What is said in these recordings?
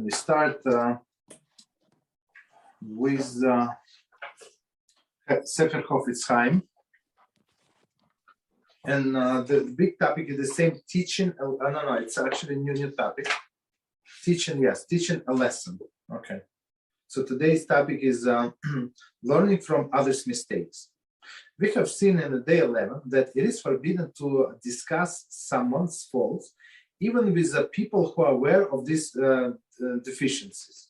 we start with Sefer Chofetz Chaim. And the big topic is the same teaching. No, it's actually a new topic. Teaching a lesson. Okay. So today's topic is learning from others' mistakes. We have seen in the day 11 that it is forbidden to discuss someone's faults, even with the people who are aware of these deficiencies.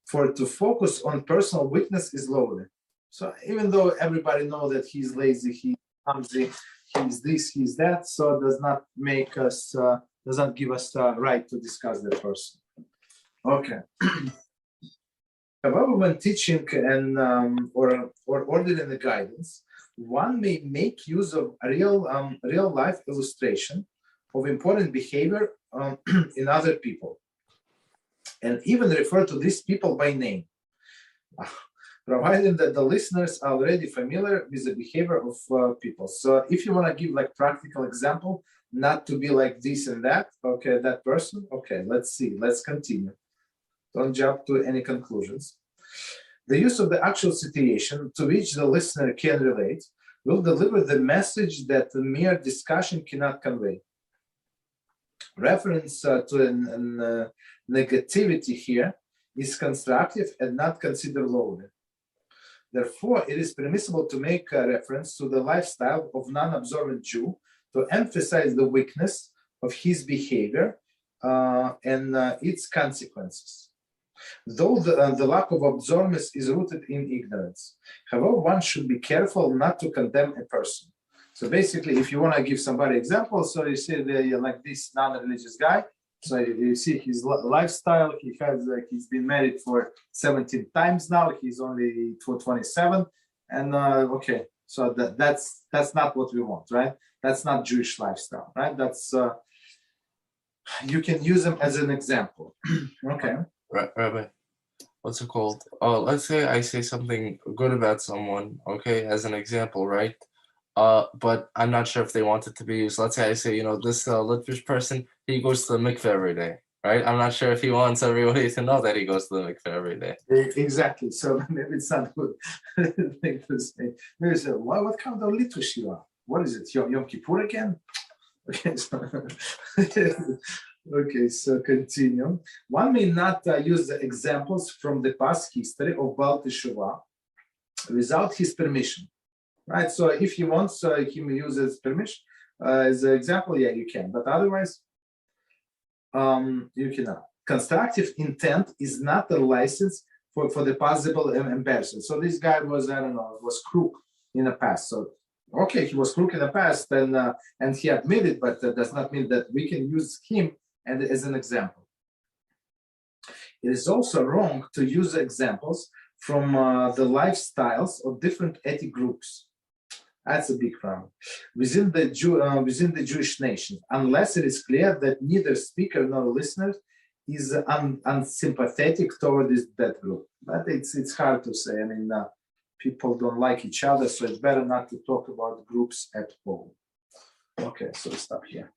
For to focus on personal weakness is lowly. So even though everybody knows that he's lazy, he's clumsy, he's this, he's that, so it does not make us, does not give us the right to discuss that person. Okay. However, when teaching and or ordering the guidance, one may make use of a real life illustration of important behavior in other people, and even refer to these people by name, provided that the listeners are already familiar with the behavior of people. So if you want to give like practical example, not to be like this and that, okay, that person, okay, let's see, let's continue. Don't jump to any conclusions. The use of the actual situation to which the listener can relate will deliver the message that the mere discussion cannot convey. Reference to negativity here is constructive and not considered lowly. Therefore, it is permissible to make a reference to the lifestyle of non-observant Jew to emphasize the weakness of his behavior and its consequences. Though the lack of observance is rooted in ignorance. However, one should be careful not to condemn a person. So basically, if you want to give somebody examples, so you see like this non-religious guy, so you see his lifestyle, he's been married for 17 times now, he's only 27, and okay, so that's not what we want, right? That's not Jewish lifestyle, right? That's, you can use them as an example. Okay. Right, Rabbi, what's it called? Let's say I say something good about someone, okay, as an example, right? But I'm not sure if they want it to be used. Let's say I say, this Litvish person, he goes to the mikveh every day, right? I'm not sure if he wants everybody to know that he goes to the mikveh every day. Exactly. So maybe it's not good thing to say. Maybe say, what kind of Litvish you are? What is it? Yom Kippur again? Okay, okay, so continue. One may not use the examples from the past history of Baal Teshuvah without his permission, right? So if he wants him to use his permission as an example, yeah, you can, but otherwise, you cannot. Constructive intent is not a license for the possible embarrassment. So this guy was, was crook in the past. So okay, he was crook in the past, and he admitted, but that does not mean that we can use him as an example. It is also wrong to use examples from the lifestyles of different ethnic groups. That's a big problem within the Jewish nation, unless it is clear that neither speaker nor listener is unsympathetic toward that group. But it's hard to say. I mean, people don't like each other, so it's better not to talk about groups at all. Okay, so stop here.